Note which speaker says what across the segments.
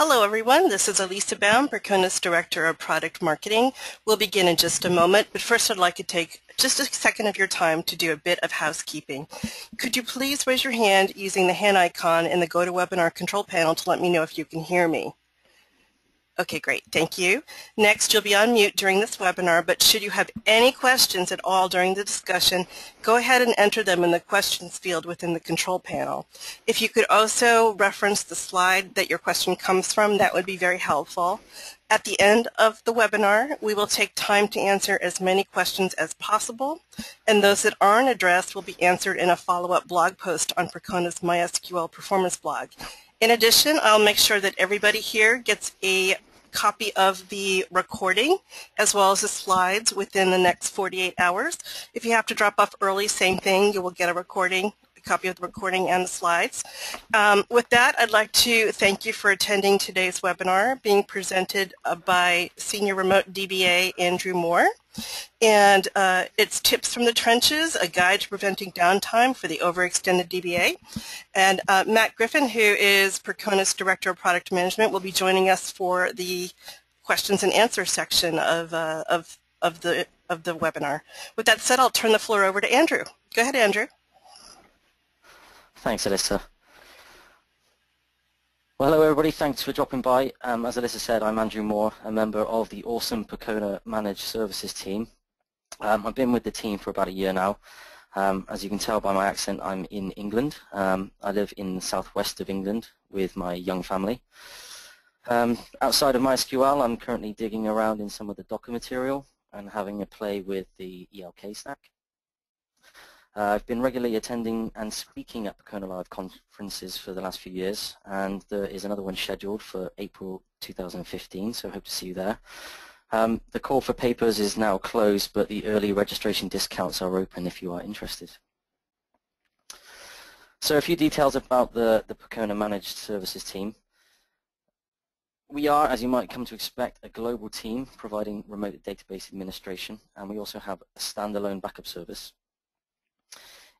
Speaker 1: Hello everyone, this is Elisa Baum, Percona's Director of Product Marketing. We'll begin in just a moment, but first I'd like to take just a second of your time to do a bit of housekeeping. Could you please raise your hand using the hand icon in the GoToWebinar control panel to let me know if you can hear me? Okay, great. Thank you. Next, you'll be on mute during this webinar, but should you have any questions at all during the discussion, go ahead and enter them in the questions field within the control panel. If you could also reference the slide that your question comes from, that would be very helpful. At the end of the webinar, we will take time to answer as many questions as possible, and those that aren't addressed will be answered in a follow-up blog post on Percona's MySQL performance blog. In addition, I'll make sure that everybody here gets a copy of the recording as well as the slides within the next 48 hours. If you have to drop off early, same thing, you will get a copy of the recording and the slides. With that, I'd like to thank you for attending today's webinar being presented by Senior Remote DBA Andrew Moore. And it's Tips from the Trenches, a guide to preventing downtime for the Over Extended DBA. And Matt Griffin, who is Percona's Director of Product Management, will be joining us for the questions and answer section of the webinar. With that said, I'll turn the floor over to Andrew. Go ahead, Andrew.
Speaker 2: Thanks, Alyssa. Well, hello everybody, thanks for dropping by. As Alyssa said, I'm Andrew Moore, a member of the awesome Percona Managed Services team. I've been with the team for about a year now. As you can tell by my accent, I'm in England. I live in the southwest of England with my young family. Outside of MySQL, I'm currently digging around in some of the Docker material and having a play with the ELK stack. I've been regularly attending and speaking at Percona Live conferences for the last few years, and there is another one scheduled for April 2015, so I hope to see you there. The call for papers is now closed, but the early registration discounts are open if you are interested. So a few details about the Percona Managed Services team. We are, as you might come to expect, a global team providing remote database administration, and we also have a standalone backup service.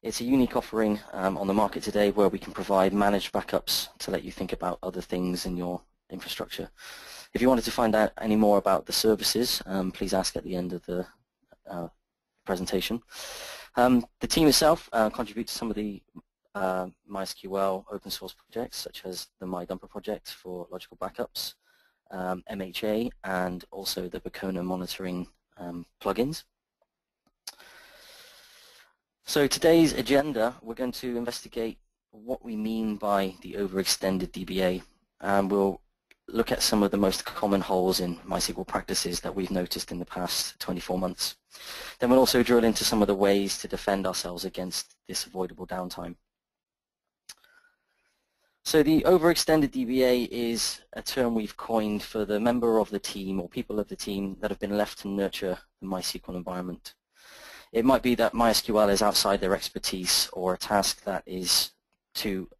Speaker 2: It's a unique offering on the market today where we can provide managed backups to let you think about other things in your infrastructure. If you wanted to find out any more about the services, please ask at the end of the presentation. The team itself contributes to some of the MySQL open source projects, such as the MyDumper project for logical backups, MHA, and also the Percona monitoring plugins. So today's agenda, we're going to investigate what we mean by the overextended DBA, and we'll look at some of the most common holes in MySQL practices that we've noticed in the past 24 months. Then we'll also drill into some of the ways to defend ourselves against this avoidable downtime. So the overextended DBA is a term we've coined for the member of the team or people of the team that have been left to nurture the MySQL environment. It might be that MySQL is outside their expertise or a task that is too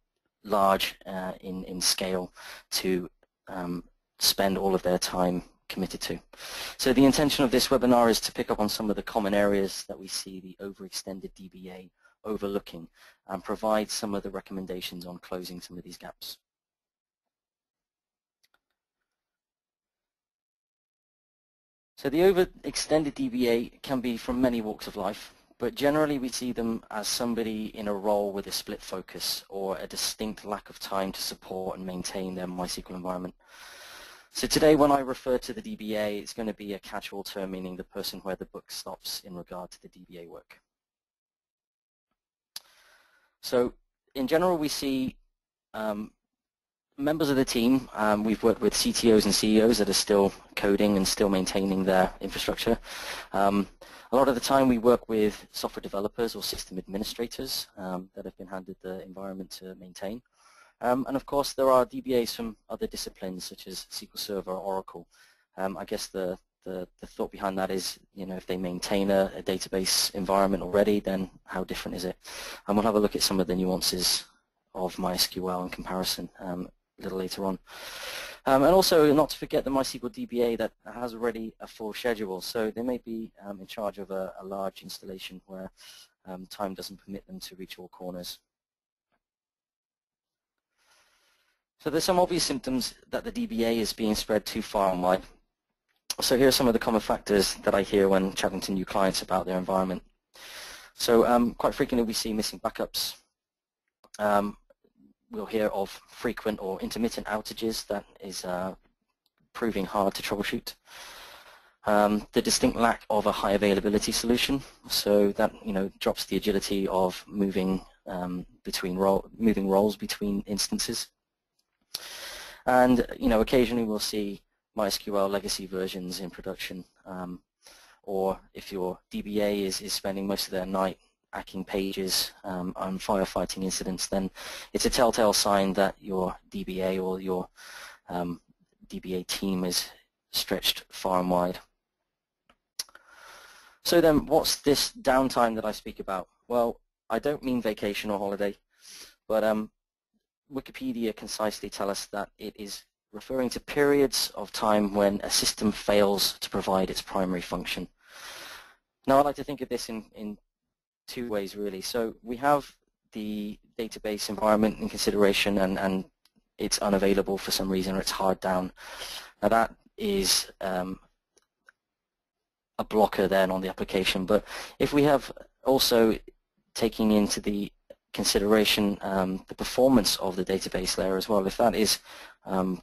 Speaker 2: large in scale to spend all of their time committed to. So the intention of this webinar is to pick up on some of the common areas that we see the overextended DBA overlooking and provide some of the recommendations on closing some of these gaps. So the overextended DBA can be from many walks of life, but generally we see them as somebody in a role with a split focus or a distinct lack of time to support and maintain their MySQL environment. So today when I refer to the DBA, it's going to be a catch-all term meaning the person where the buck stops in regard to the DBA work. So in general we see members of the team. We've worked with CTOs and CEOs that are still coding and still maintaining their infrastructure. A lot of the time we work with software developers or system administrators that have been handed the environment to maintain. And of course there are DBAs from other disciplines such as SQL Server or Oracle. I guess the thought behind that is, you know, if they maintain a database environment already, then how different is it? And we'll have a look at some of the nuances of MySQL in comparison a little later on. And also not to forget the MySQL DBA that has already a full schedule, so they may be in charge of a large installation where time doesn't permit them to reach all corners. So there's some obvious symptoms that the DBA is being spread too far and wide. So here are some of the common factors that I hear when chatting to new clients about their environment. So quite frequently we see missing backups. We'll hear of frequent or intermittent outages that is proving hard to troubleshoot. The distinct lack of a high availability solution, so that drops the agility of moving roles between instances. And occasionally we'll see MySQL legacy versions in production, or if your DBA is spending most of their night hacking pages on firefighting incidents, then it's a telltale sign that your DBA or your DBA team is stretched far and wide. So then, what's this downtime that I speak about? Well, I don't mean vacation or holiday, but Wikipedia concisely tells us that it is referring to periods of time when a system fails to provide its primary function. Now, I like to think of this in two ways, really. So we have the database environment in consideration, and it's unavailable for some reason, or it's hard down. Now, that is a blocker then on the application. But if we have also taking into the consideration the performance of the database layer as well, if that is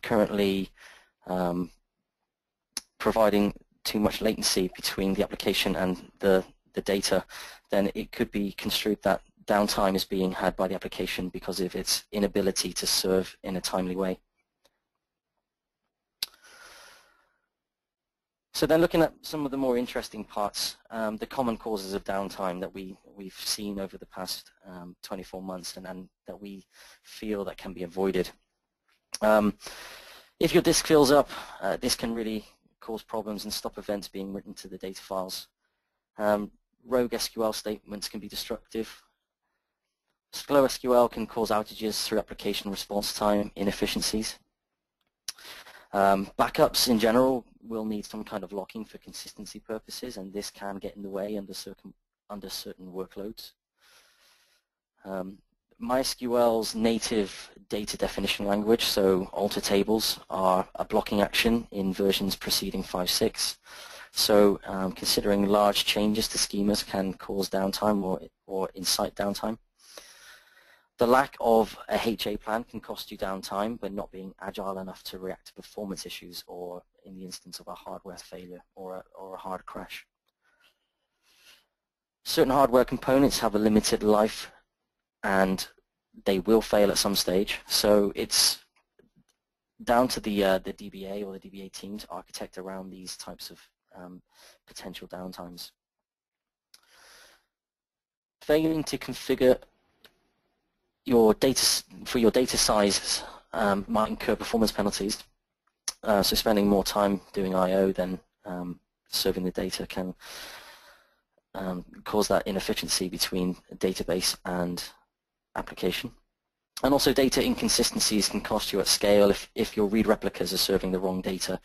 Speaker 2: currently providing too much latency between the application and the data, then it could be construed that downtime is being had by the application because of its inability to serve in a timely way. So then, looking at some of the more interesting parts, the common causes of downtime that we've seen over the past 24 months and that we feel that can be avoided. If your disk fills up, this can really cause problems and stop events being written to the data files. Rogue SQL statements can be destructive. Slow SQL can cause outages through application response time inefficiencies. Backups in general will need some kind of locking for consistency purposes, and this can get in the way under certain workloads. MySQL's native data definition language, so alter tables, are a blocking action in versions preceding 5.6. So considering large changes to schemas can cause downtime or incite downtime. The lack of a HA plan can cost you downtime by not being agile enough to react to performance issues, or in the instance of a hardware failure or a hard crash. Certain hardware components have a limited life and they will fail at some stage, so it's down to the DBA or the DBA team to architect around these types of potential downtimes. Failing to configure your data for your data size might incur performance penalties. So spending more time doing I/O than serving the data can cause that inefficiency between database and application. And also data inconsistencies can cost you at scale if your read replicas are serving the wrong data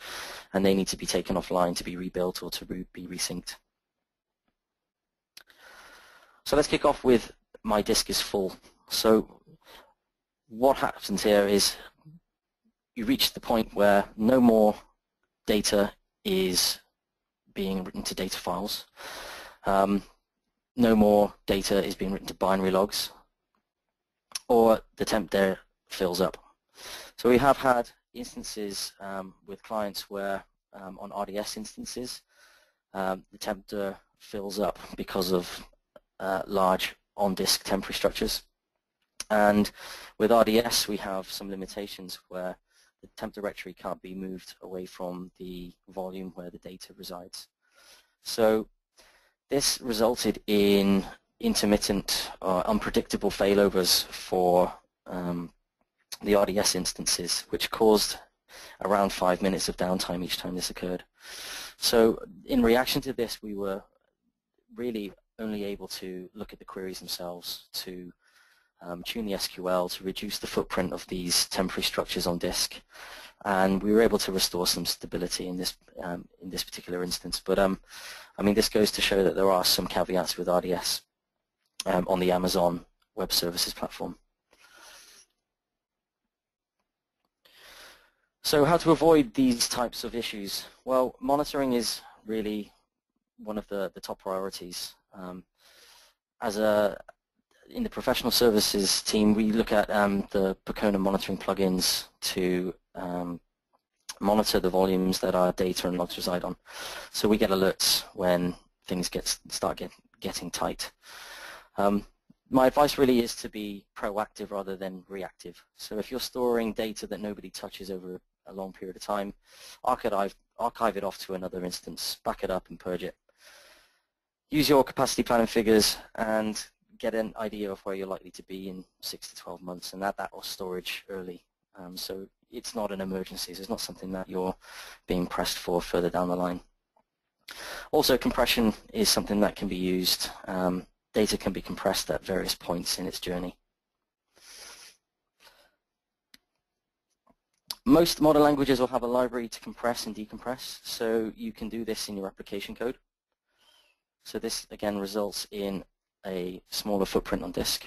Speaker 2: and they need to be taken offline to be rebuilt or to be resynced. So let's kick off with my disk is full. So what happens here is you reach the point where no more data is being written to data files. No more data is being written to binary logs, or the temp there fills up. So we have had instances with clients where on RDS instances the temp there fills up because of large on-disk temporary structures. And with RDS we have some limitations where the temp directory can't be moved away from the volume where the data resides. So this resulted in intermittent or unpredictable failovers for the RDS instances, which caused around 5 minutes of downtime each time this occurred. So in reaction to this, we were really only able to look at the queries themselves to tune the SQL to reduce the footprint of these temporary structures on disk, and we were able to restore some stability in this particular instance. But I mean, this goes to show that there are some caveats with RDS on the Amazon Web Services platform. So how to avoid these types of issues? Well, monitoring is really one of the top priorities. In the professional services team, we look at the Percona monitoring plugins to monitor the volumes that our data and logs reside on. So we get alerts when things start getting tight. My advice really is to be proactive rather than reactive. So if you're storing data that nobody touches over a long period of time, archive it off to another instance, back it up and purge it. Use your capacity planning figures and get an idea of where you're likely to be in 6 to 12 months, and add that or storage early. So it's not an emergency. It's not something that you're being pressed for further down the line. Also, compression is something that can be used. Data can be compressed at various points in its journey. Most modern languages will have a library to compress and decompress, so you can do this in your application code. So this again results in a smaller footprint on disk.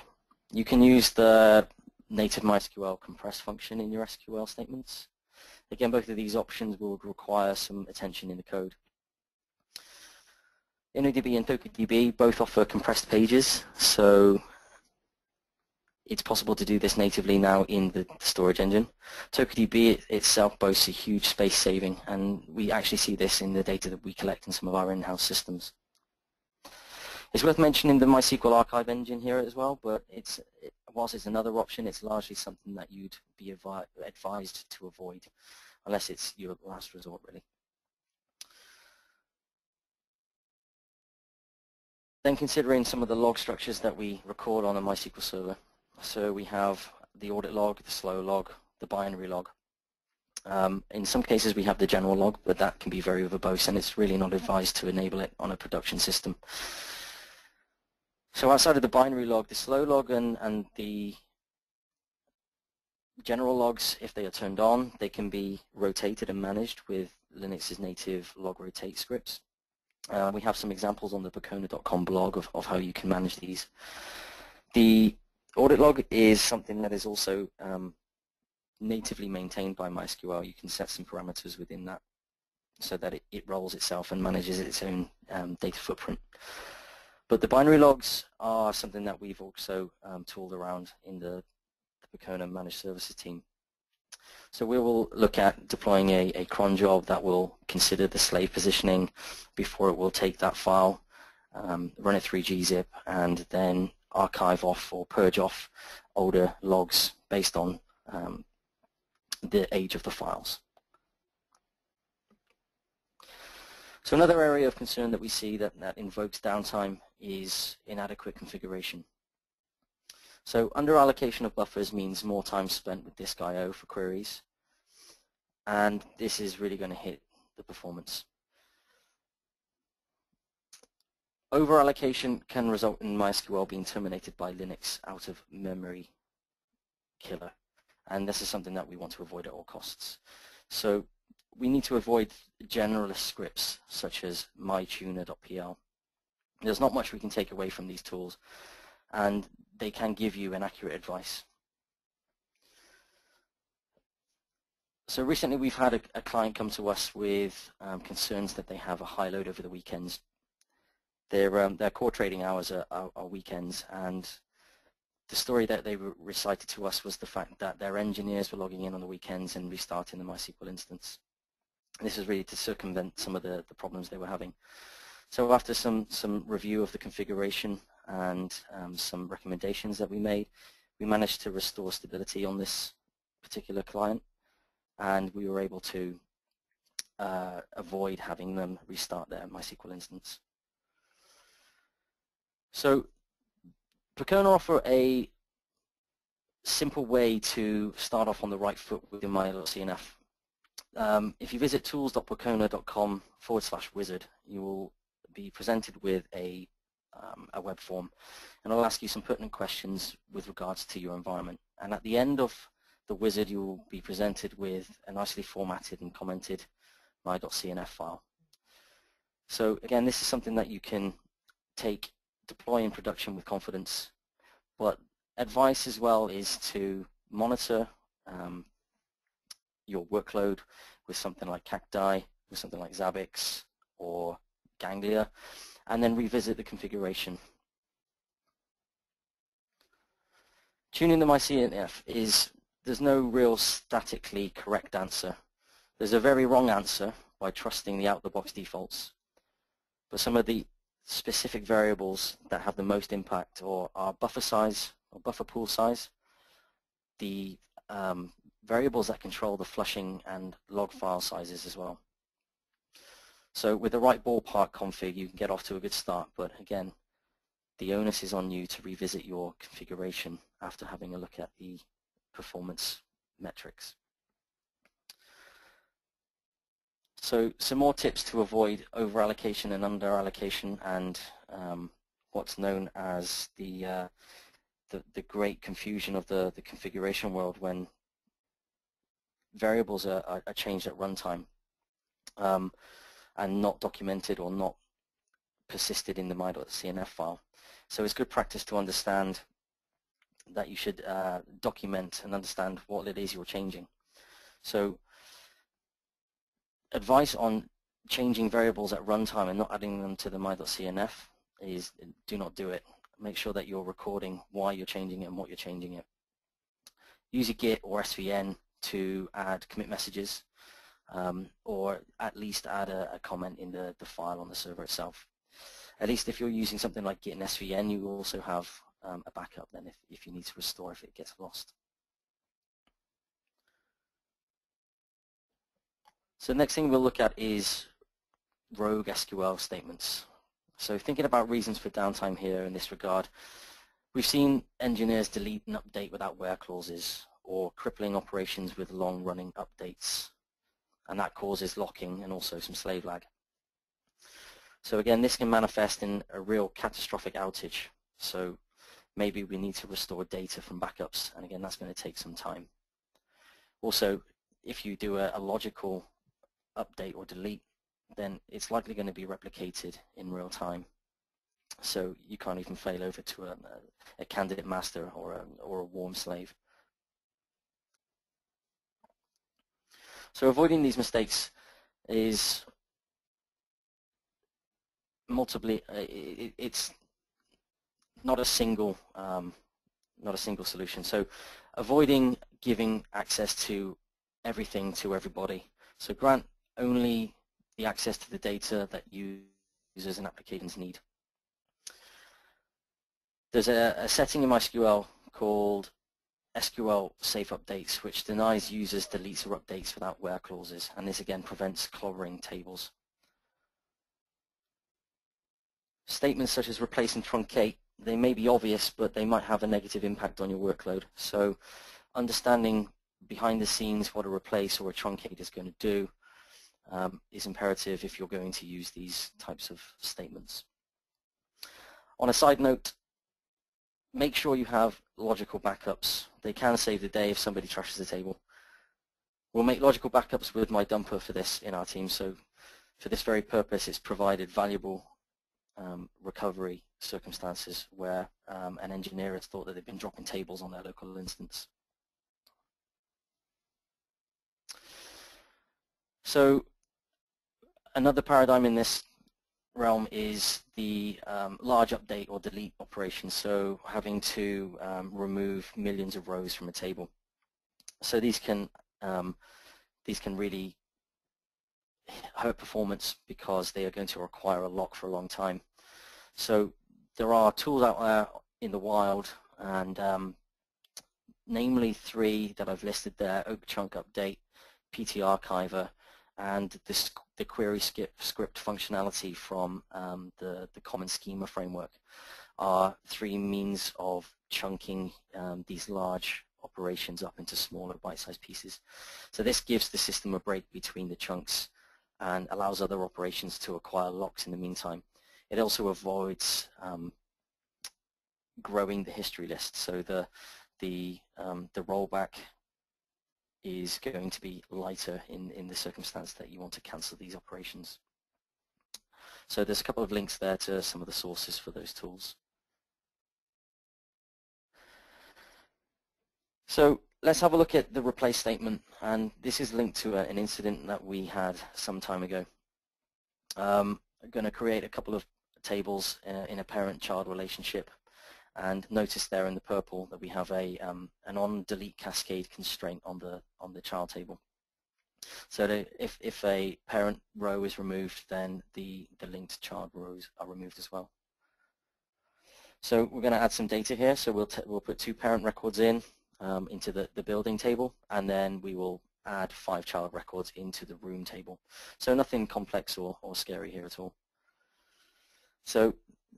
Speaker 2: You can use the native MySQL compress function in your SQL statements. Again, both of these options will require some attention in the code. InnoDB and TokuDB both offer compressed pages, so it's possible to do this natively now in the storage engine. TokuDB itself boasts a huge space saving, and we actually see this in the data that we collect in some of our in-house systems. It's worth mentioning the MySQL archive engine here as well, but whilst it's another option, it's largely something that you'd be advised to avoid, unless it's your last resort, really. Then considering some of the log structures that we record on a MySQL server. So we have the audit log, the slow log, the binary log. In some cases we have the general log, but that can be very verbose, and it's really not advised to enable it on a production system. So outside of the binary log, the slow log and the general logs, if they are turned on, they can be rotated and managed with Linux's native log rotate scripts. We have some examples on the Percona.com blog of how you can manage these. The audit log is something that is also natively maintained by MySQL. You can set some parameters within that so that it rolls itself and manages its own data footprint. But the binary logs are something that we've also tooled around in the Percona managed services team. So we will look at deploying a cron job that will consider the slave positioning before it will take that file, run it through gzip, and then archive off or purge off older logs based on the age of the files. So another area of concern that we see that invokes downtime is inadequate configuration. So under allocation of buffers means more time spent with disk I/O for queries, and this is really going to hit the performance. Over allocation can result in MySQL being terminated by Linux out of memory killer, and this is something that we want to avoid at all costs. So we need to avoid generalist scripts such as mytuner.pl. There's not much we can take away from these tools, and they can give you inaccurate advice. So recently we've had a client come to us with concerns that they have a high load over the weekends. Their core trading hours are weekends, and the story that they recited to us was the fact that their engineers were logging in on the weekends and restarting the MySQL instance. And this is really to circumvent some of the problems they were having. So after some review of the configuration and some recommendations that we made, we managed to restore stability on this particular client, and we were able to avoid having them restart their MySQL instance. So Percona offer a simple way to start off on the right foot with your my.cnf. If you visit tools.percona.com/wizard, you will be presented with a web form, and it'll ask you some pertinent questions with regards to your environment. And at the end of the wizard, you will be presented with a nicely formatted and commented my.cnf file. So again, this is something that you can deploy in production with confidence, but advice as well is to monitor your workload with something like cacti, with something like Zabbix or Ganglia, and then revisit the configuration. Tuning the MySQL is, there's no real statically correct answer. There's a very wrong answer by trusting the out-of-the-box defaults. But some of the specific variables that have the most impact are buffer size or buffer pool size, the variables that control the flushing and log file sizes as well. So with the right ballpark config, you can get off to a good start, but again, the onus is on you to revisit your configuration after having a look at the performance metrics. So some more tips to avoid over-allocation and under-allocation and what's known as the great confusion of the configuration world when variables are changed at runtime and not documented or not persisted in the my.cnf file. So it's good practice to understand that you should document and understand what it is you're changing. So advice on changing variables at runtime and not adding them to the my.cnf is do not do it. Make sure that you're recording why you're changing it and what you're changing it. Use a Git or SVN to add commit messages or at least add a comment in the file on the server itself. At least if you're using something like Git and SVN, you also have a backup then if you need to restore if it gets lost. So the next thing we'll look at is rogue SQL statements. So thinking about reasons for downtime here in this regard, we've seen engineers delete and update without where clauses or crippling operations with long-running updates, and that causes locking and also some slave lag. So again, this can manifest in a real catastrophic outage. So maybe we need to restore data from backups, and again, that's going to take some time. Also, if you do a logical update or delete, then it's likely going to be replicated in real time. So you can't even fail over to a candidate master or a warm slave. So avoiding these mistakes is multiply. It's not a single solution. So avoiding giving access to everything to everybody. So grant only the access to the data that users and applications need. There's a setting in MySQL called SQL safe updates, which denies users deletes or updates without where clauses, and this again prevents clobbering tables. Statements such as replace and truncate, they may be obvious, but they might have a negative impact on your workload. So understanding behind the scenes what a replace or a truncate is going to do is imperative if you're going to use these types of statements. On a side note, make sure you have logical backups. They can save the day if somebody trashes the table. We'll make logical backups with my dumper for this in our team, so for this very purpose it's provided valuable recovery circumstances where an engineer has thought that they've been dropping tables on their local instance. So another paradigm in this realm is the large update or delete operation, so having to remove millions of rows from a table. So these can really hurt performance because they are going to require a lock for a long time. So there are tools out there in the wild, and namely three that I've listed there: Oak Chunk Update, PT Archiver, and the query script functionality from the Common Schema framework are three means of chunking these large operations up into smaller bite-sized pieces. So this gives the system a break between the chunks and allows other operations to acquire locks in the meantime. It also avoids growing the history list, so the rollback is going to be lighter in the circumstance that you want to cancel these operations. So there's a couple of links there to some of the sources for those tools. So let's have a look at the replace statement, and this is linked to an incident that we had some time ago. I'm going to create a couple of tables in a parent-child relationship, and notice there in the purple that we have an on-delete cascade constraint on the child table. So that if a parent row is removed, then the linked child rows are removed as well. So we're going to add some data here. So we'll put 2 parent records into the building table, and then we will add 5 child records into the room table. So nothing complex or scary here at all. So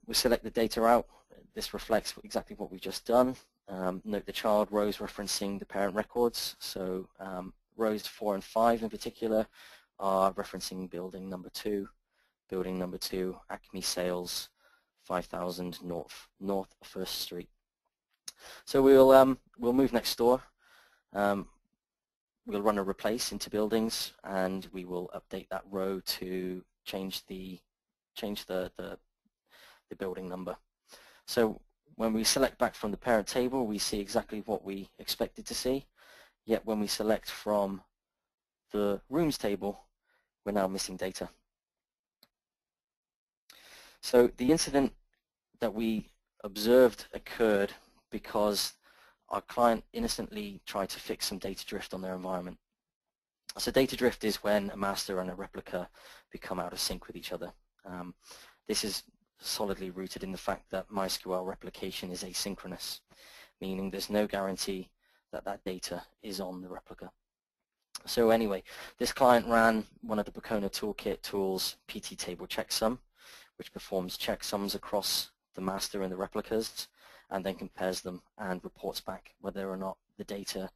Speaker 2: we select the data out. This reflects exactly what we've just done. Note the child rows referencing the parent records. So rows 4 and 5 in particular are referencing building number 2, Acme Sales, 5000 North 1st Street. So we'll move next door. We'll run a replace into buildings, and we will update that row to change the building number. So when we select back from the parent table, we see exactly what we expected to see. Yet when we select from the rooms table, we're now missing data. So the incident that we observed occurred because our client innocently tried to fix some data drift on their environment. So data drift is when a master and a replica become out of sync with each other. This is solidly rooted in the fact that MySQL replication is asynchronous, meaning there's no guarantee that that data is on the replica. So anyway, this client ran one of the Percona toolkit tools, PT table checksum, which performs checksums across the master and the replicas, and then compares them and reports back whether or not the data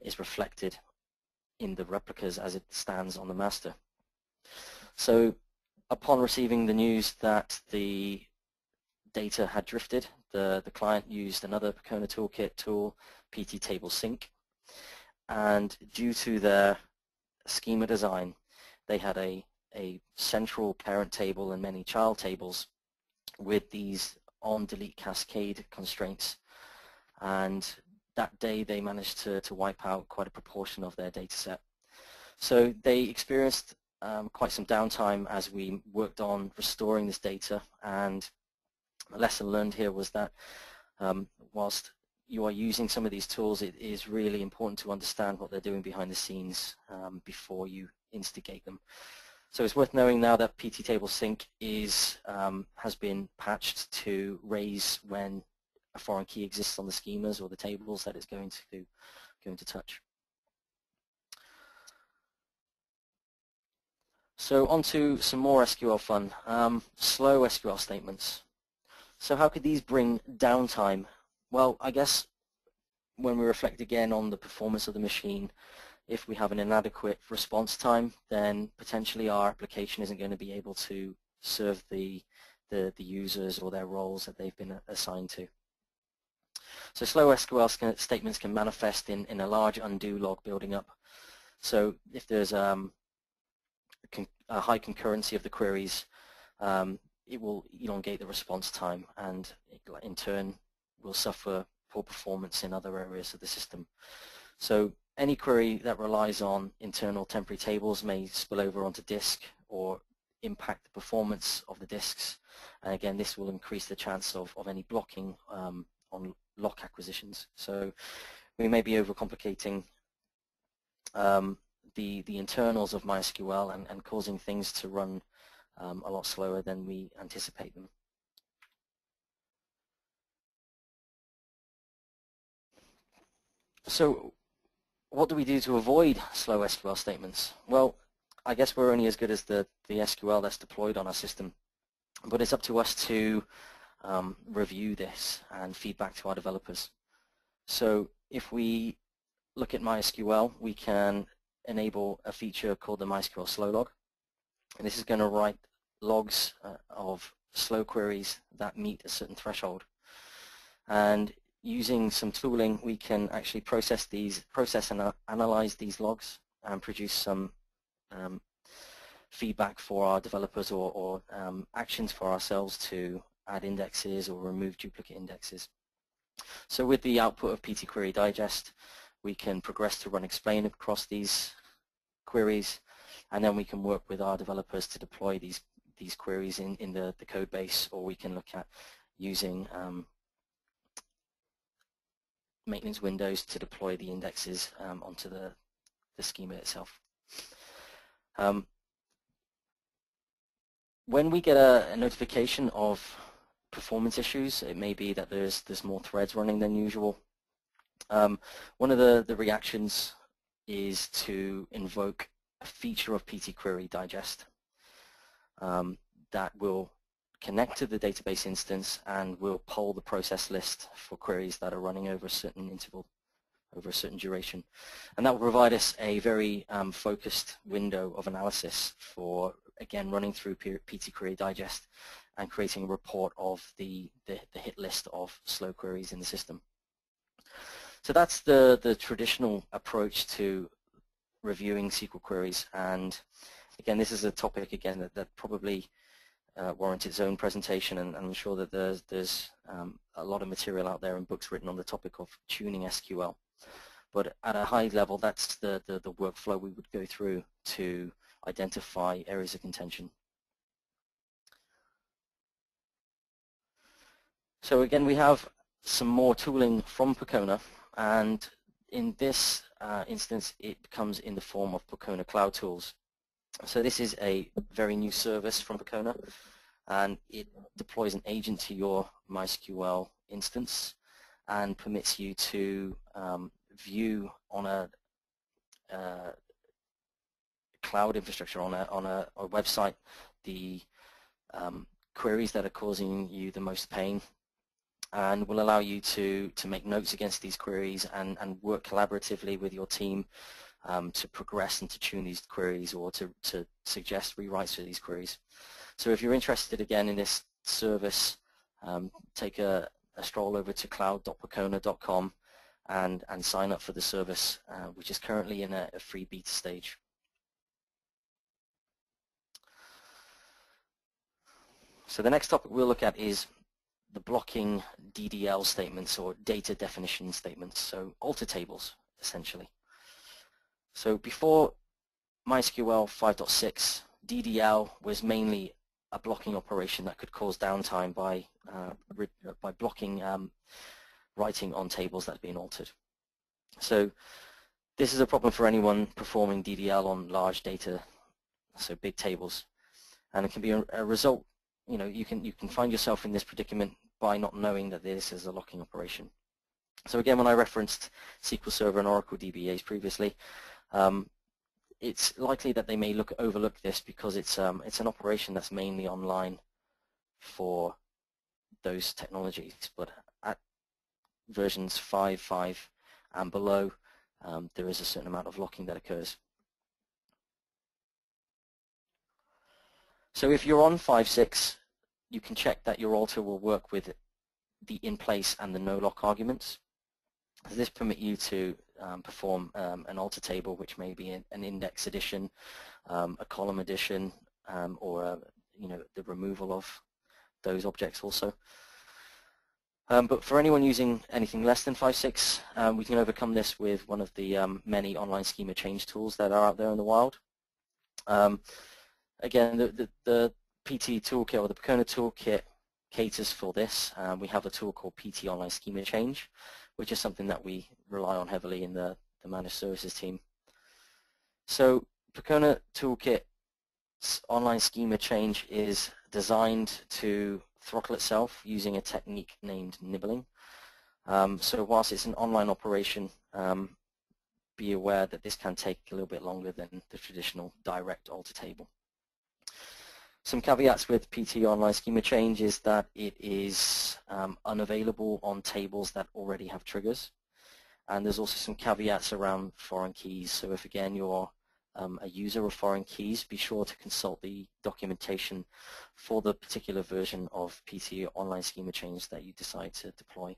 Speaker 2: is reflected in the replicas as it stands on the master. So upon receiving the news that the data had drifted, the client used another Percona toolkit tool, PT table sync, and due to their schema design, they had a central parent table and many child tables with these on-delete cascade constraints, and that day they managed to wipe out quite a proportion of their data set. So they experienced quite some downtime as we worked on restoring this data, and a lesson learned here was that whilst you are using some of these tools, it is really important to understand what they're doing behind the scenes before you instigate them. So it's worth knowing now that PT table sync has been patched to raise when a foreign key exists on the schemas or the tables that it's going to touch. So on to some more SQL fun. Slow SQL statements. So how could these bring downtime? Well, I guess when we reflect again on the performance of the machine, if we have an inadequate response time, then potentially our application isn't going to be able to serve the users or their roles that they've been assigned to. So slow SQL statements can manifest in a large undo log building up. So if there's a high concurrency of the queries, it will elongate the response time, and in turn will suffer poor performance in other areas of the system. So any query that relies on internal temporary tables may spill over onto disk or impact the performance of the disks, and again this will increase the chance of any blocking on lock acquisitions. So we may be overcomplicating the internals of MySQL and causing things to run a lot slower than we anticipate them. So what do we do to avoid slow SQL statements? Well, I guess we're only as good as the SQL that's deployed on our system, but it's up to us to review this and feedback to our developers. So if we look at MySQL, we can enable a feature called the MySQL slow log, and this is going to write logs of slow queries that meet a certain threshold. And using some tooling, we can actually process and analyze these logs and produce some feedback for our developers or actions for ourselves to add indexes or remove duplicate indexes. So with the output of PT Query Digest, we can progress to run explain across these queries, and then we can work with our developers to deploy these queries in the code base, or we can look at using maintenance windows to deploy the indexes onto the schema itself. When we get a notification of performance issues, it may be that there's more threads running than usual. One of the reactions is to invoke a feature of PT Query Digest that will connect to the database instance and will poll the process list for queries that are running over a certain interval, over a certain duration. And that will provide us a very focused window of analysis for, again, running through PT Query Digest and creating a report of the hit list of slow queries in the system. So that's the traditional approach to reviewing SQL queries, and again, this is a topic again that probably warrants its own presentation, and I'm sure that there's a lot of material out there and books written on the topic of tuning SQL. But at a high level, that's the workflow we would go through to identify areas of contention. So again, we have some more tooling from Percona, and in this instance, it comes in the form of Percona Cloud Tools. So this is a very new service from Percona, and it deploys an agent to your MySQL instance and permits you to view on a cloud infrastructure, on a website, the queries that are causing you the most pain, and will allow you to make notes against these queries and work collaboratively with your team to progress and to tune these queries, or to suggest rewrites for these queries. So if you're interested again in this service, take a stroll over to cloud.percona.com and sign up for the service, which is currently in a free beta stage. So the next topic we'll look at is the blocking DDL statements, or data definition statements, so alter tables essentially. So before MySQL 5.6, DDL was mainly a blocking operation that could cause downtime by blocking writing on tables that have been altered. So this is a problem for anyone performing DDL on large data, so big tables, and it can be a result. You can find yourself in this predicament by not knowing that this is a locking operation. So again, when I referenced SQL Server and Oracle DBAs previously, it's likely that they may overlook this because it's an operation that's mainly online for those technologies. But at versions 5.5 and below, there is a certain amount of locking that occurs. So if you're on 5.6, you can check that your alter will work with the in-place and the no-lock arguments. This permit you to perform an alter table, which may be an index addition, a column addition, or the removal of those objects also. But for anyone using anything less than 5.6, we can overcome this with one of the many online schema change tools that are out there in the wild. Again, the PT toolkit, or the Percona toolkit, caters for this. We have a tool called PT Online Schema Change, which is something that we rely on heavily in the managed services team. So Percona toolkit's online schema change is designed to throttle itself using a technique named nibbling. So whilst it's an online operation, be aware that this can take a little bit longer than the traditional direct alter table. Some caveats with PT Online Schema Change is that it is unavailable on tables that already have triggers. And there's also some caveats around foreign keys. So if, again, you're a user of foreign keys, be sure to consult the documentation for the particular version of PT Online Schema Change that you decide to deploy.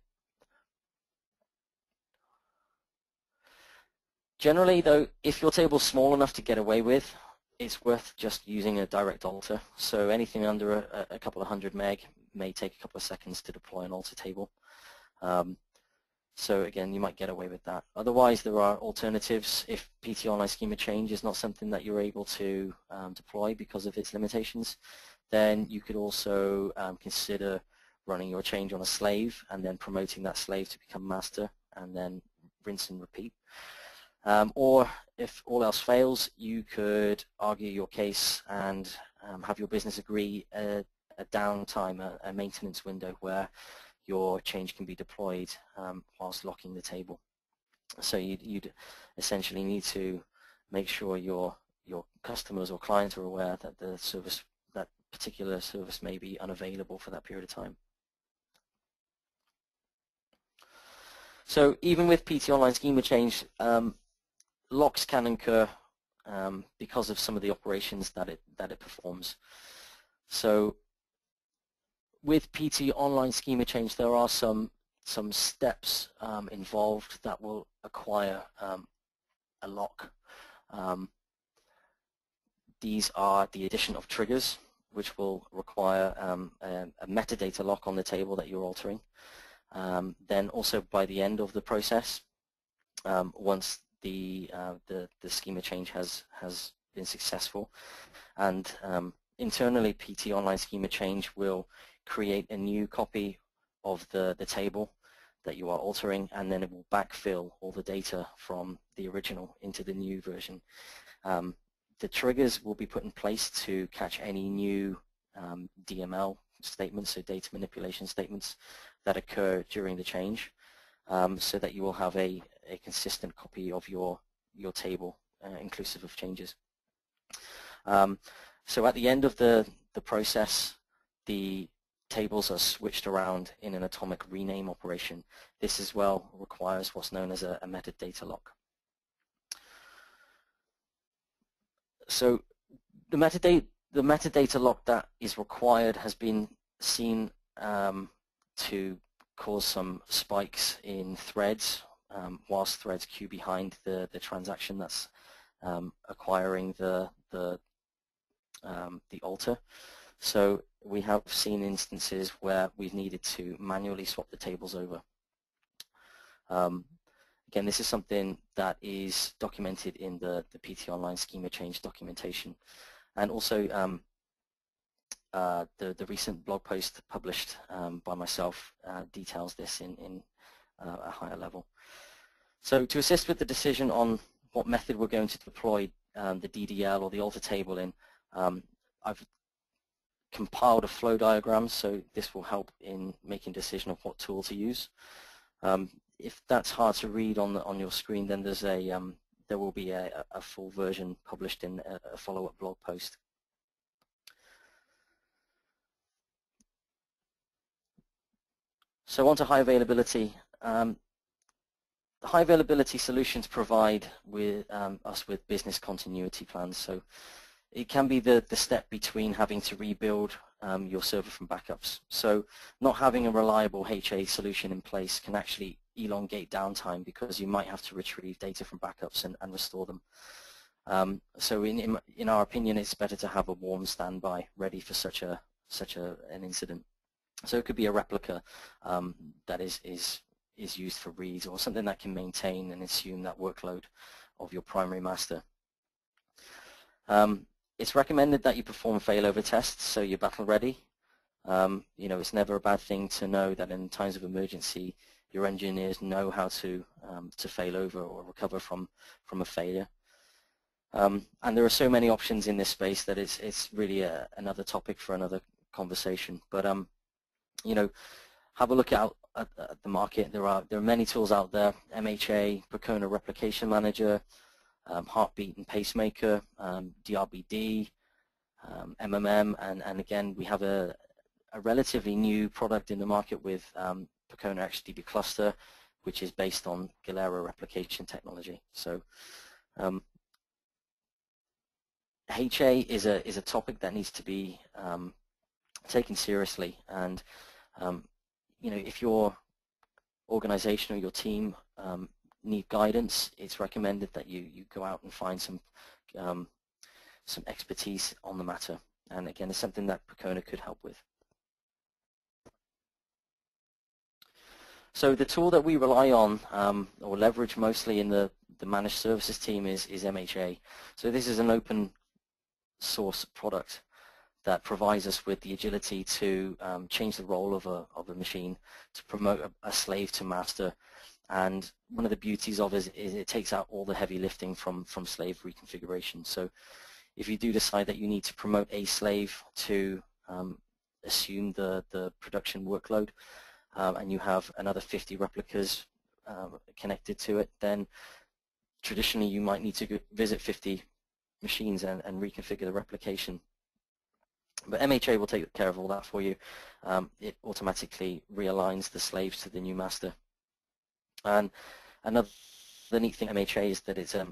Speaker 2: Generally, though, if your table's small enough to get away with, it's worth just using a direct alter. So anything under a couple of 100 meg may take a couple of seconds to deploy an alter table. So again, you might get away with that. Otherwise, there are alternatives. If PT Online Schema Change is not something that you're able to deploy because of its limitations, then you could also consider running your change on a slave and then promoting that slave to become master and then rinse and repeat. Or if all else fails, you could argue your case and have your business agree a downtime, a maintenance window where your change can be deployed whilst locking the table. So you'd essentially need to make sure your customers or clients are aware that that particular service may be unavailable for that period of time. So even with PT Online Schema Change, locks can occur because of some of the operations that it performs. So with PT Online Schema Change, there are some steps involved that will acquire a lock. These are the addition of triggers, which will require a metadata lock on the table that you're altering. Then also by the end of the process, once the schema change has been successful, and internally PT Online Schema Change will create a new copy of the table that you are altering, and then it will backfill all the data from the original into the new version. The triggers will be put in place to catch any new DML statements, so data manipulation statements, that occur during the change, so that you will have a consistent copy of your table, inclusive of changes. So at the end of the process, the tables are switched around in an atomic rename operation. This as well requires what's known as a metadata lock. So the metadata lock that is required has been seen to cause some spikes in threads whilst threads queue behind the transaction that's acquiring the alter. So we have seen instances where we've needed to manually swap the tables over. Again, this is something that is documented in the PT Online Schema Change documentation, and also the recent blog post published by myself details this in a higher level. So to assist with the decision on what method we're going to deploy the DDL or the alter table in, I've compiled a flow diagram, so this will help in making a decision of what tool to use. If that's hard to read on your screen, then there's there will be a full version published in a follow-up blog post. So on to high availability. High availability solutions provide us with business continuity plans. So it can be the step between having to rebuild your server from backups. So not having a reliable HA solution in place can actually elongate downtime because you might have to retrieve data from backups and restore them. So in our opinion, it's better to have a warm standby ready for such an incident. So it could be a replica that is used for reads, or something that can maintain and assume that workload of your primary master. It's recommended that you perform failover tests so you're battle ready. You know, it's never a bad thing to know that in times of emergency, your engineers know how to fail over or recover from a failure. And there are so many options in this space that it's really another topic for another conversation. But you know, have a look at the market. There are many tools out there: MHA, Percona Replication Manager, Heartbeat and Pacemaker, DRBD, MMM, and again we have a relatively new product in the market with Percona XDB Cluster, which is based on Galera replication technology. So HA is a topic that needs to be taken seriously, and you know, if your organization or your team need guidance, it's recommended that you go out and find some expertise on the matter, and again, it's something that Percona could help with. So the tool that we rely on or leverage mostly in the managed services team is MHA. So this is an open source product that provides us with the agility to change the role of a machine, to promote a slave to master. And one of the beauties of it is it takes out all the heavy lifting from slave reconfiguration. So if you do decide that you need to promote a slave to assume the production workload, and you have another 50 replicas connected to it, then traditionally you might need to visit 50 machines and reconfigure the replication. But MHA will take care of all that for you. It automatically realigns the slaves to the new master. And another neat thing MHA is that it's a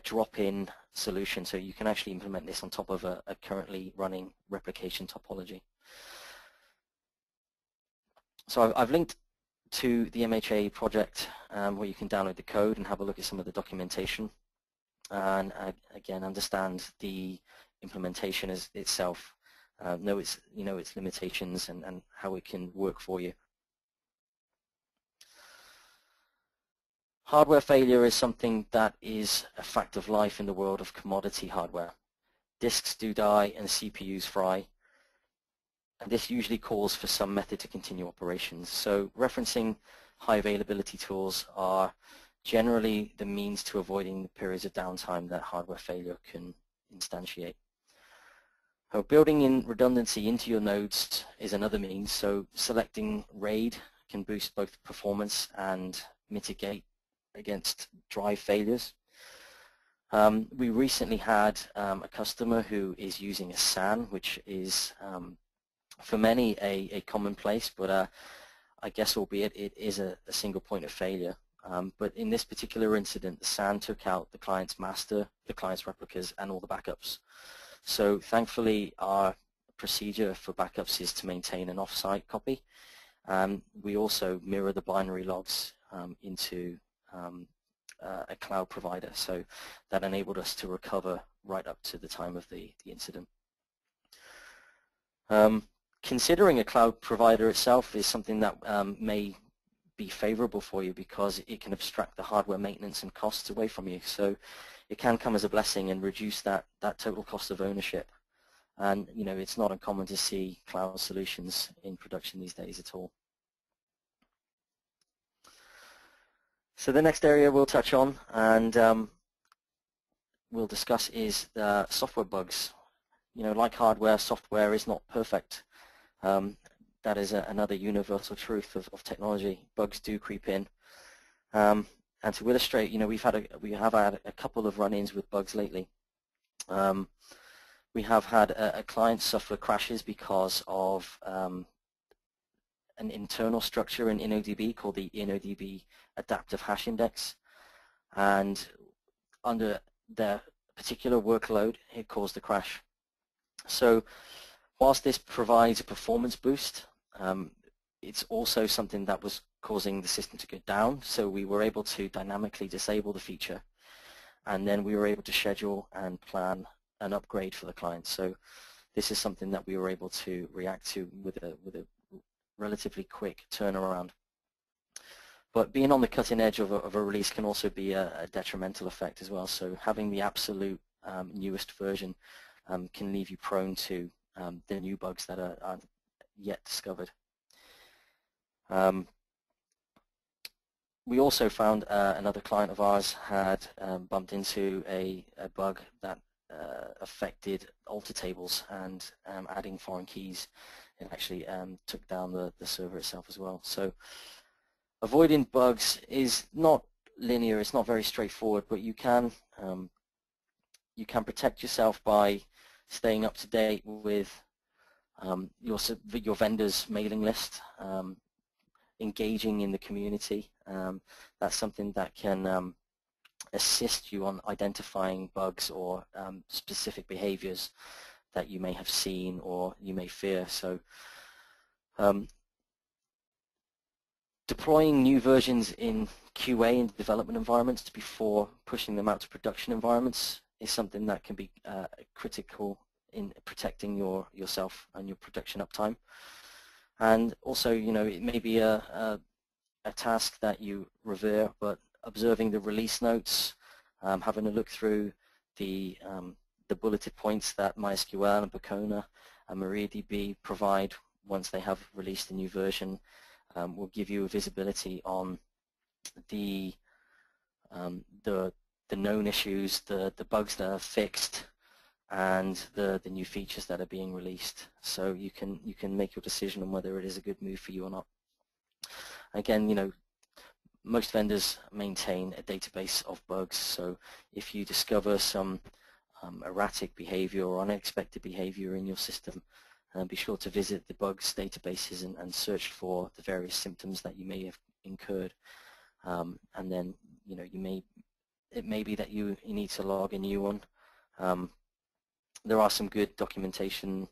Speaker 2: drop-in solution, so you can actually implement this on top of a currently running replication topology. So I've linked to the MHA project where you can download the code and have a look at some of the documentation, and again understand the implementation itself, know its limitations and how it can work for you. Hardware failure is something that is a fact of life in the world of commodity hardware. Disks do die and CPUs fry, and this usually calls for some method to continue operations. So referencing high availability tools are generally the means to avoiding the periods of downtime that hardware failure can instantiate. So building in redundancy into your nodes is another means. So selecting RAID can boost both performance and mitigate against drive failures. We recently had a customer who is using a SAN, which is for many a commonplace, but I guess albeit it is a single point of failure. But in this particular incident, the SAN took out the client's master, the client's replicas, and all the backups. So thankfully our procedure for backups is to maintain an offsite copy. We also mirror the binary logs into a cloud provider, so that enabled us to recover right up to the time of the incident. Considering a cloud provider itself is something that may be favorable for you because it can abstract the hardware maintenance and costs away from you. So it can come as a blessing and reduce that total cost of ownership. And it's not uncommon to see cloud solutions in production these days at all. So the next area we'll touch on and we'll discuss is the software bugs. Like hardware, software is not perfect. That is another universal truth of technology. Bugs do creep in. And to illustrate, we have had a couple of run-ins with bugs lately. We have had a client suffer crashes because of an internal structure in InnoDB called the InnoDB Adaptive Hash Index, and under their particular workload it caused a crash. So whilst this provides a performance boost, it's also something that was causing the system to go down, so we were able to dynamically disable the feature, and then we were able to schedule and plan an upgrade for the client. So this is something that we were able to react to with a relatively quick turnaround. But being on the cutting edge of a release can also be a detrimental effect as well. So having the absolute newest version can leave you prone to the new bugs that are yet discovered. We also found another client of ours had bumped into a bug that affected alter tables, and adding foreign keys, it actually took down the server itself as well. So avoiding bugs is not linear, it's not very straightforward, but you can protect yourself by staying up to date with your vendor's mailing list, engaging in the community. That's something that can assist you on identifying bugs or specific behaviors that you may have seen or you may fear. So deploying new versions in QA and development environments before pushing them out to production environments is something that can be critical in protecting yourself and your production uptime. And also, it may be a a task that you revere, but observing the release notes, having a look through the bulleted points that MySQL and Percona and MariaDB provide once they have released a new version will give you a visibility on the known issues, the bugs that are fixed, and the new features that are being released. So you can make your decision on whether it is a good move for you or not. Again, you know, most vendors maintain a database of bugs, so if you discover some erratic behavior or unexpected behavior in your system, be sure to visit the bugs databases and search for the various symptoms that you may have incurred. And then, you know, it may be that you need to log a new one. There are some good documentation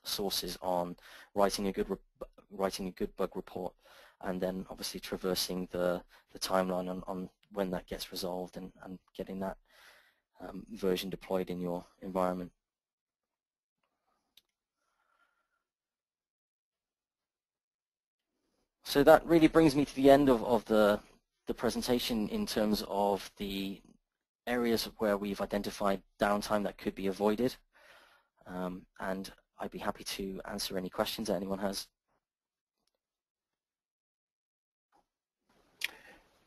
Speaker 2: sources on writing a good bug report, and then obviously traversing the timeline on when that gets resolved and getting that version deployed in your environment. So that really brings me to the end of the presentation in terms of the areas where we've identified downtime that could be avoided, and I'd be happy to answer any questions that anyone has.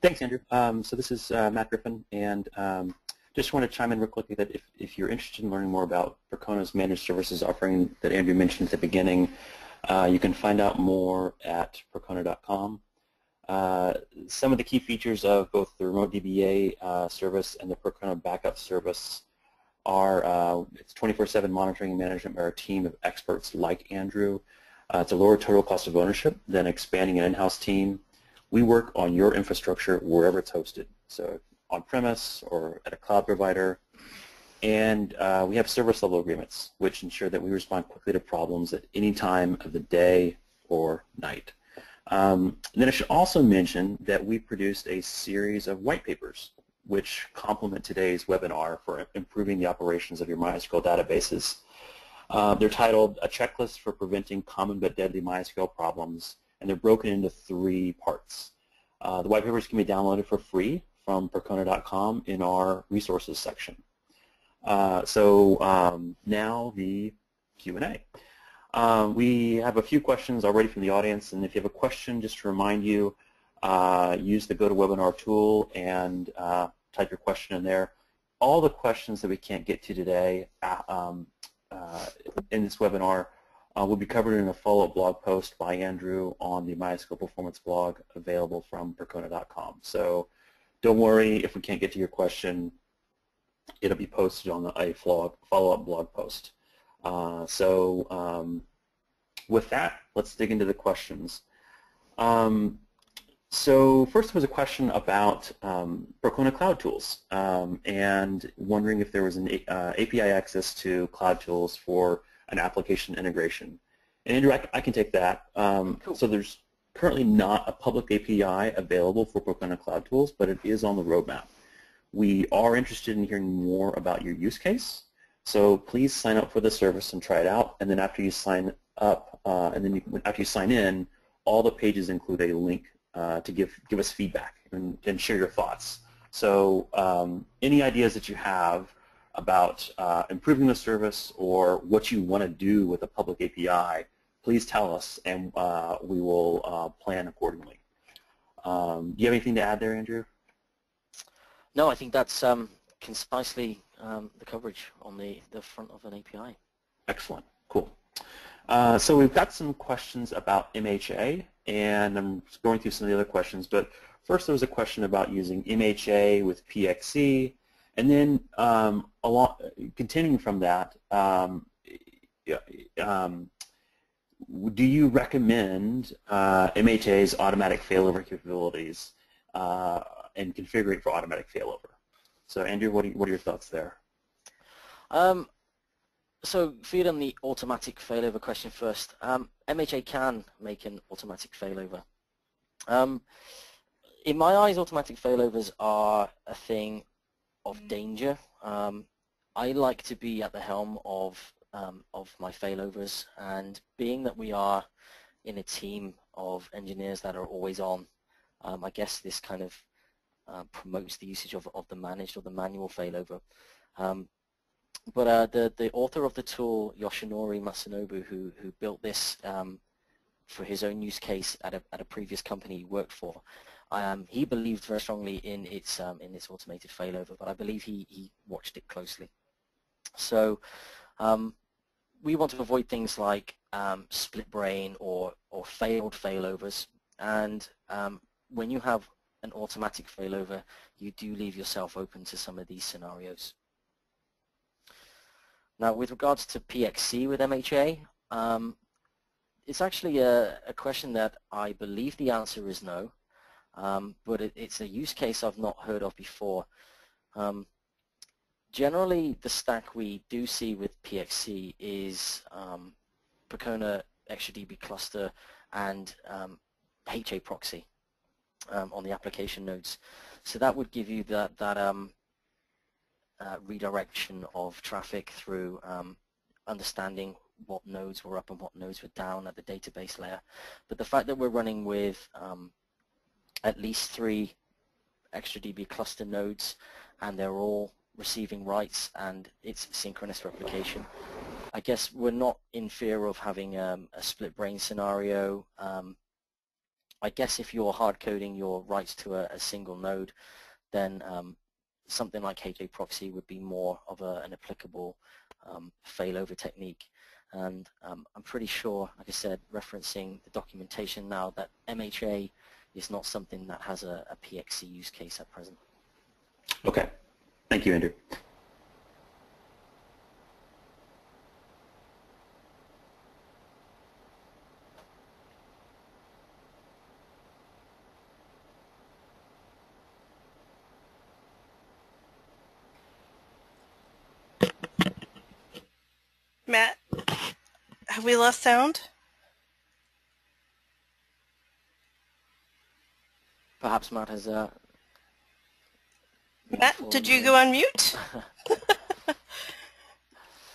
Speaker 3: Thanks, Andrew. So this is Matt Griffin, and just want to chime in real quickly that if you're interested in learning more about Percona's managed services offering that Andrew mentioned at the beginning, you can find out more at Percona.com. Some of the key features of both the remote DBA service and the Percona backup service are it's 24/7 monitoring and management by our team of experts like Andrew. It's a lower total cost of ownership than expanding an in-house team. We work on your infrastructure wherever it's hosted, so on-premise or at a cloud provider. And we have service level agreements, which ensure that we respond quickly to problems at any time of the day or night. Then I should also mention that we produced a series of white papers which complement today's webinar for improving the operations of your MySQL databases. They're titled A Checklist for Preventing Common but Deadly MySQL Problems, and they're broken into 3 parts. The white papers can be downloaded for free from Percona.com in our resources section. Now the Q&A. We have a few questions already from the audience, and if you have a question, just to remind you, use the GoToWebinar tool and type your question in there. All the questions that we can't get to today in this webinar will be covered in a follow-up blog post by Andrew on the MySQL Performance blog available from Percona.com. So don't worry if we can't get to your question. It'll be posted on a follow-up blog post. With that, let's dig into the questions. So first was a question about Percona Cloud Tools and wondering if there was an API access to Cloud Tools for an application integration. And Andrew, I can take that.
Speaker 2: Cool.
Speaker 3: So there's currently not a public API available for Percona Cloud Tools, but it is on the roadmap. We are interested in hearing more about your use case, so please sign up for the service and try it out. And then after you sign up, after you sign in, all the pages include a link to give us feedback and share your thoughts. So any ideas that you have about improving the service or what you want to do with a public API, please tell us, and we will plan accordingly. Do you have anything to add there, Andrew?
Speaker 2: No, I think that's concisely the coverage on the front of an API.
Speaker 3: Excellent. Cool. So we've got some questions about MHA, and I'm going through some of the other questions, but first there was a question about using MHA with PXE, and then continuing from that, do you recommend MHA's automatic failover capabilities and configuring for automatic failover? So Andrew, what are your thoughts there?
Speaker 2: So feed on the automatic failover question first. MHA can make an automatic failover. In my eyes, automatic failovers are a thing of danger. I like to be at the helm of my failovers, and being that we are in a team of engineers that are always on. I guess this kind of promotes the usage of the managed or the manual failover. But the author of the tool, Yoshinori Masanobu, who built this for his own use case at a previous company he worked for, he believed very strongly in its automated failover, but I believe he watched it closely. So we want to avoid things like split brain or failed failovers, and when you have an automatic failover, you do leave yourself open to some of these scenarios. Now, with regards to PXC with MHA, it's actually a question that I believe the answer is no, but it's a use case I've not heard of before. Generally, the stack we do see with PXC is Percona ExtraDB cluster and HA proxy on the application nodes. So that would give you that redirection of traffic through understanding what nodes were up and what nodes were down at the database layer. But the fact that we're running with at least 3 ExtraDB cluster nodes and they're all receiving writes and it's synchronous replication, I guess we're not in fear of having a split brain scenario. I guess if you're hard coding your writes to a single node, then something like HA proxy would be more of an applicable failover technique. And I'm pretty sure, like I said, referencing the documentation now, that MHA is not something that has a PXC use case at present.
Speaker 3: Okay. Thank you, Andrew.
Speaker 1: Matt, have we lost sound?
Speaker 2: Perhaps Matt has
Speaker 1: Matt, did you go on mute?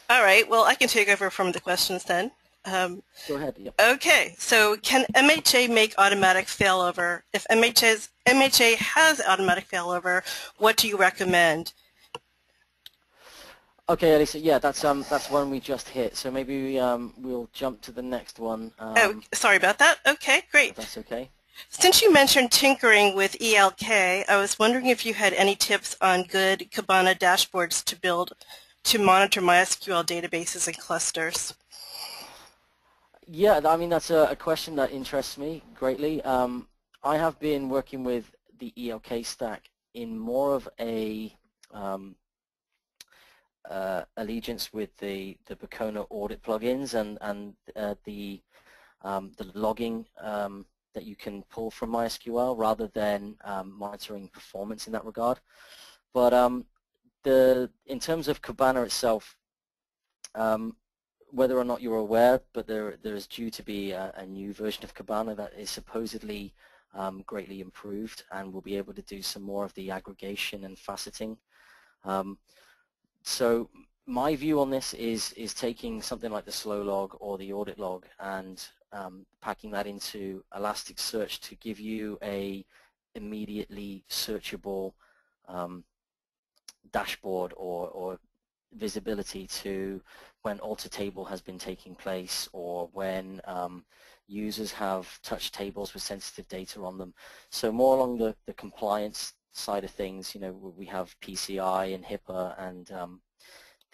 Speaker 1: All right, well, I can take over from the questions then.
Speaker 2: Go ahead. Yep.
Speaker 1: Okay, so can MHA make automatic failover? If MHA has automatic failover, what do you recommend?
Speaker 2: Okay, Elisa. Yeah, that's one we just hit. So maybe we'll jump to the next one.
Speaker 1: Oh, sorry about that. Okay, great.
Speaker 2: If that's okay.
Speaker 1: Since you mentioned tinkering with ELK, I was wondering if you had any tips on good Kibana dashboards to build to monitor MySQL databases and clusters.
Speaker 2: Yeah, I mean, that's a question that interests me greatly. I have been working with the ELK stack in more of a allegiance with the Percona audit plugins and the logging that you can pull from MySQL rather than monitoring performance in that regard. But in terms of Kibana itself, whether or not you're aware, but there is due to be a new version of Kibana that is supposedly greatly improved and will be able to do some more of the aggregation and faceting. So my view on this is taking something like the slow log or the audit log and packing that into Elasticsearch to give you a immediately searchable dashboard or visibility to when alter table has been taking place or when users have touched tables with sensitive data on them. So more along the compliance side of things, you know, we have PCI and HIPAA and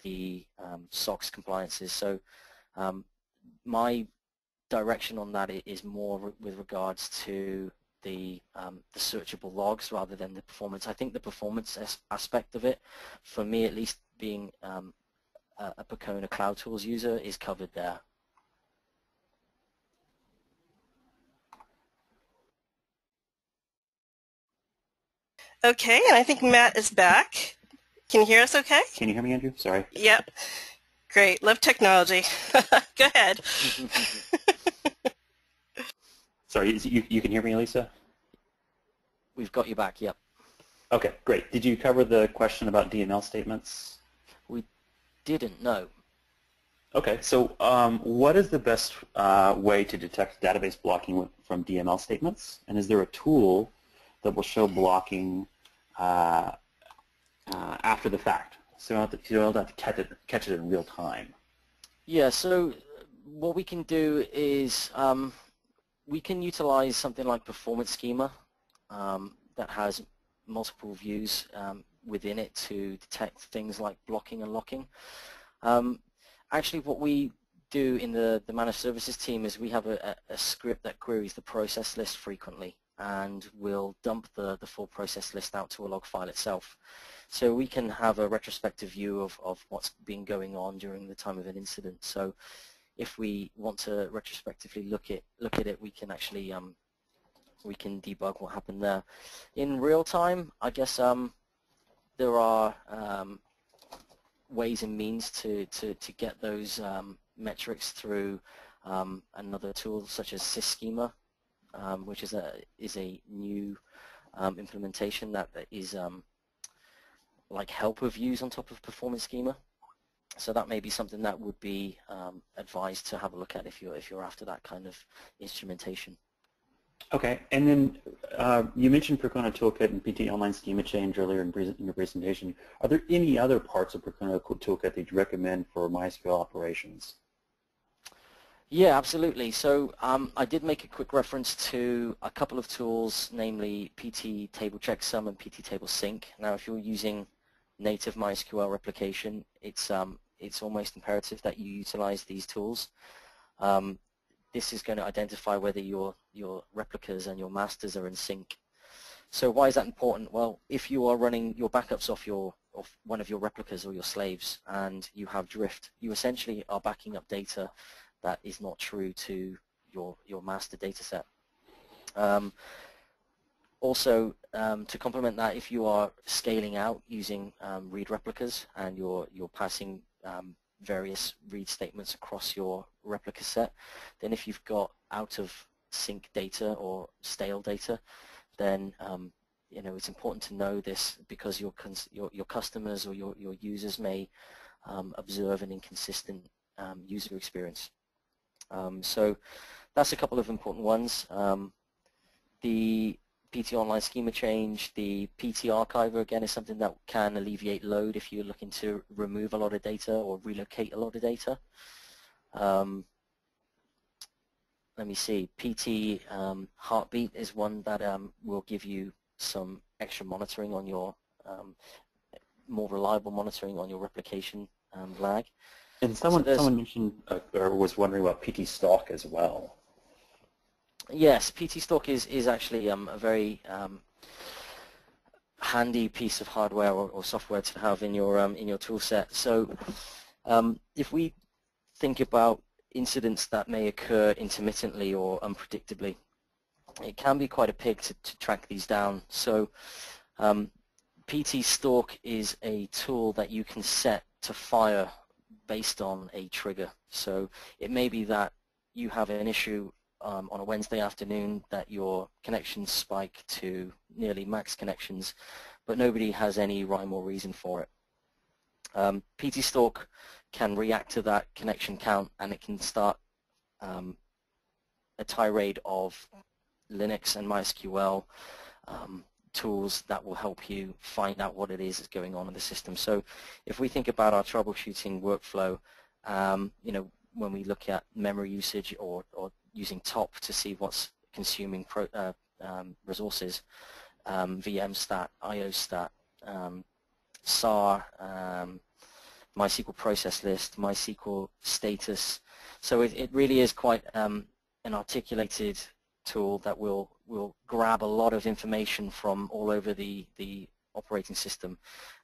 Speaker 2: the SOX compliances. So my direction on that is more with regards to the searchable logs rather than the performance. I think the performance aspect of it, for me at least, being a Percona Cloud Tools user, is covered there.
Speaker 1: Okay, and I think Matt is back. Can you hear us okay?
Speaker 3: Can you hear me, Andrew? Sorry.
Speaker 1: Yep. Great. Love technology. Go ahead.
Speaker 3: Sorry, you can hear me, Elisa?
Speaker 2: We've got you back, yep.
Speaker 3: Okay, great. Did you cover the question about DML statements?
Speaker 2: We didn't, no.
Speaker 3: Okay, so what is the best way to detect database blocking from DML statements? And is there a tool that will show blocking after the fact, so you don't have to catch it in real time?
Speaker 2: Yeah, so what we can do is we can utilize something like performance schema that has multiple views within it to detect things like blocking and locking. Actually, what we do in the managed services team is we have a script that queries the process list frequently, and we'll dump the full process list out to a log file itself. So we can have a retrospective view of what's been going on during the time of an incident. So if we want to retrospectively look at it, we can actually we can debug what happened there. In real time, I guess there are ways and means to get those metrics through another tool such as SysSchema, which is a new implementation that is like helper views on top of performance schema. So that may be something that would be advised to have a look at if you're after that kind of instrumentation.
Speaker 3: Okay, and then you mentioned Percona Toolkit and PT Online Schema Change earlier in your presentation. Are there any other parts of Percona Toolkit that you recommend for MySQL operations?
Speaker 2: Yeah, absolutely. So I did make a quick reference to a couple of tools, namely PT Table Checksum and PT Table Sync. Now, if you're using native MySQL replication, it's almost imperative that you utilize these tools. This is going to identify whether your replicas and your masters are in sync. So why is that important? Well, if you are running your backups off one of your replicas or your slaves and you have drift, you essentially are backing up data that is not true to your master data set. Also, to complement that, if you are scaling out using read replicas and you're passing various read statements across your replica set, then if you've got out of sync data or stale data, then it's important to know this, because your customers or your users may observe an inconsistent user experience. So that's a couple of important ones. The PT Online Schema Change, the PT Archiver, again, is something that can alleviate load if you're looking to remove a lot of data or relocate a lot of data. Let me see, PT Heartbeat is one that will give you some extra monitoring on your, more reliable monitoring on your replication lag.
Speaker 3: And someone mentioned or was wondering about PT Stalk as well.
Speaker 2: Yes, PT Stalk is actually a very handy piece of hardware or software to have in your tool set. So if we think about incidents that may occur intermittently or unpredictably, it can be quite a pig to track these down. So PT Stalk is a tool that you can set to fire based on a trigger. So it may be that you have an issue on a Wednesday afternoon that your connections spike to nearly max connections, but nobody has any rhyme or reason for it. PT Stalk can react to that connection count, and it can start a tirade of Linux and MySQL tools that will help you find out what it is that's going on in the system. So if we think about our troubleshooting workflow, when we look at memory usage or using top to see what's consuming resources, VMstat, IOstat, SAR, MySQL process list, MySQL status. So it really is quite an articulated tool that will grab a lot of information from all over the operating system,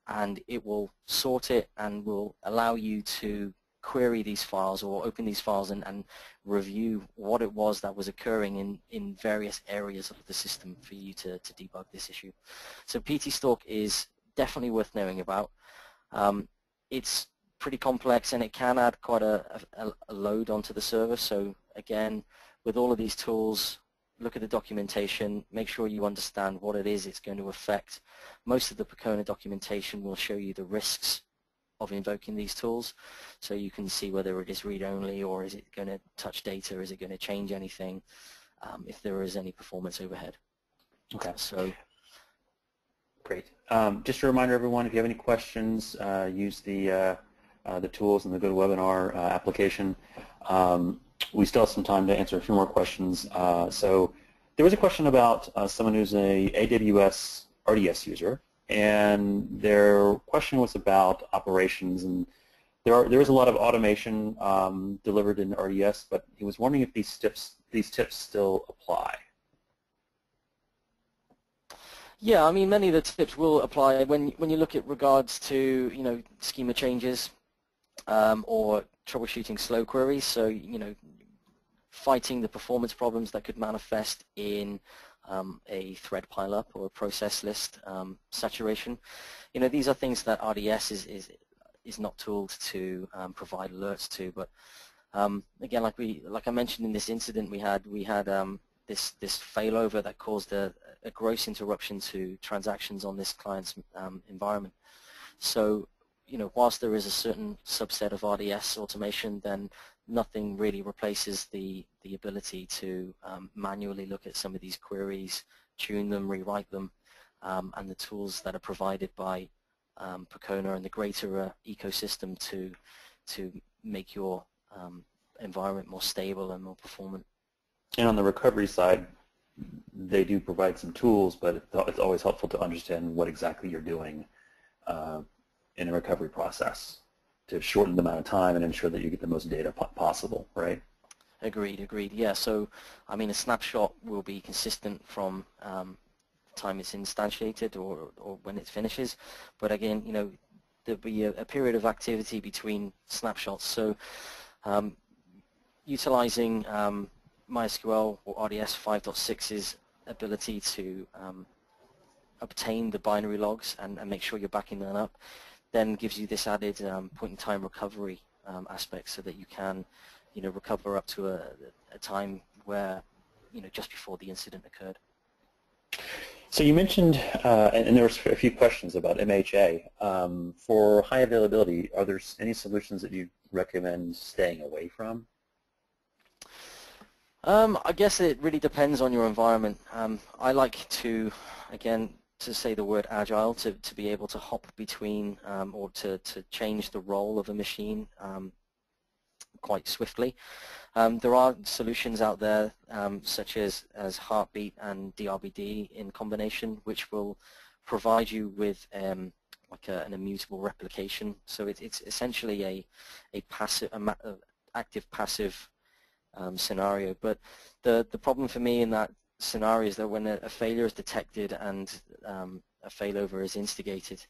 Speaker 2: and it will sort it and will allow you to query these files or open these files and review what it was that was occurring in various areas of the system for you to debug this issue. So PT Stalk is definitely worth knowing about. It's pretty complex, and it can add quite a load onto the server. So again, with all of these tools, look at the documentation, make sure you understand what it is it's going to affect. Most of the Percona documentation will show you the risks of invoking these tools. So you can see whether it is read-only, or is it going to touch data, is it going to change anything, if there is any performance overhead.
Speaker 3: Okay.
Speaker 2: So
Speaker 3: great. Just a reminder, everyone, if you have any questions, use the tools in the GoToWebinar application. We still have some time to answer a few more questions. So there was a question about someone who's a AWS RDS user, and their question was about operations, and there is a lot of automation delivered in RDS, but he was wondering if these tips still apply.
Speaker 2: yeah, I mean, many of the tips will apply when you look at regards to schema changes or troubleshooting slow queries. So fighting the performance problems that could manifest in a thread pileup or a process list saturation. These are things that RDS is not tooled to provide alerts to. But again, like I mentioned in this incident, we had this failover that caused a gross interruption to transactions on this client's environment. So whilst there is a certain subset of RDS automation, then nothing really replaces the ability to manually look at some of these queries, tune them, rewrite them, and the tools that are provided by Percona and the greater ecosystem to make your environment more stable and more performant.
Speaker 3: And on the recovery side, they do provide some tools, but it's always helpful to understand what exactly you're doing in a recovery process to shorten the amount of time and ensure that you get the most data possible, right?
Speaker 2: Agreed. Yeah, so I mean, a snapshot will be consistent from time it's instantiated or when it finishes, but again, there'll be a period of activity between snapshots. So utilizing MySQL or RDS 5.6's ability to obtain the binary logs and make sure you're backing them up, then gives you this added point-in-time recovery aspect, so that you can, recover up to a time where, just before the incident occurred.
Speaker 3: So you mentioned, and there was a few questions about MHA. For high availability, are there any solutions that you recommend staying away from?
Speaker 2: I guess it really depends on your environment. I like to, again, to say the word agile, to be able to hop between or to change the role of a machine quite swiftly. There are solutions out there such as Heartbeat and DRBD in combination, which will provide you with like an immutable replication. So it's essentially a passive, active-passive scenario. But the problem for me in that scenario is that when a failure is detected and a failover is instigated,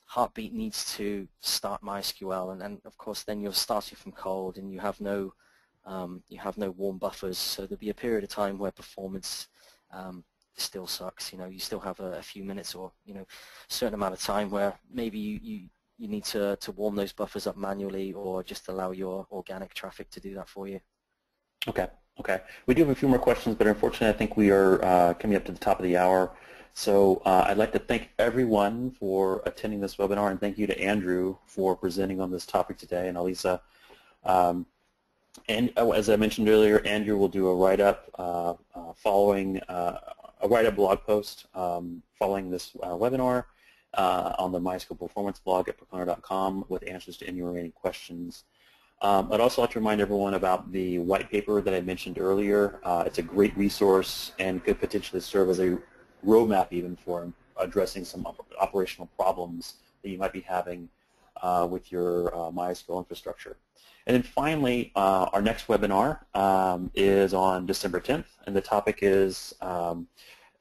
Speaker 2: Heartbeat needs to start MySQL, and of course then you're starting from cold and you have no warm buffers. So there'll be a period of time where performance still sucks. You still have a few minutes or a certain amount of time where maybe you need to warm those buffers up manually, or just allow your organic traffic to do that for you.
Speaker 3: Okay. We do have a few more questions, but unfortunately I think we are coming up to the top of the hour. So I'd like to thank everyone for attending this webinar, and thank you to Andrew for presenting on this topic today, and Alisa. And as I mentioned earlier, Andrew will do a write-up following a write-up blog post following this webinar on the MySQL Performance blog at Percona.com with answers to any remaining questions. I'd also like to remind everyone about the white paper that I mentioned earlier. It's a great resource and could potentially serve as a roadmap even for addressing some operational problems that you might be having with your MySQL infrastructure. And then finally, our next webinar is on December 10th, and the topic is a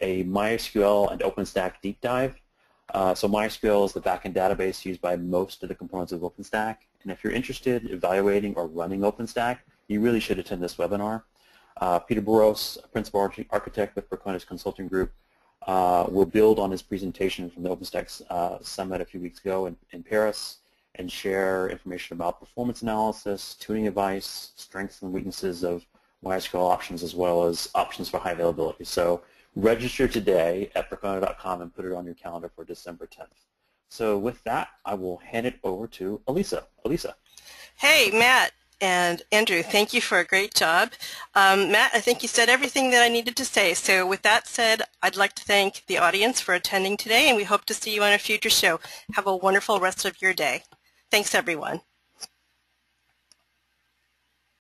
Speaker 3: MySQL and OpenStack deep dive. So MySQL is the backend database used by most of the components of OpenStack, and if you're interested in evaluating or running OpenStack, you really should attend this webinar. Peter Boros, Principal Architect with Percona's Consulting Group, will build on his presentation from the OpenStack Summit a few weeks ago in Paris, and share information about performance analysis, tuning advice, strengths and weaknesses of MySQL options, as well as options for high availability. So register today at Percona.com and put it on your calendar for December 10th. So with that, I will hand it over to Elisa. Elisa.
Speaker 1: Hey, Matt and Andrew, thank you for a great job. Matt, I think you said everything that I needed to say. So with that said, I'd like to thank the audience for attending today, and we hope to see you on a future show. Have a wonderful rest of your day. Thanks, everyone.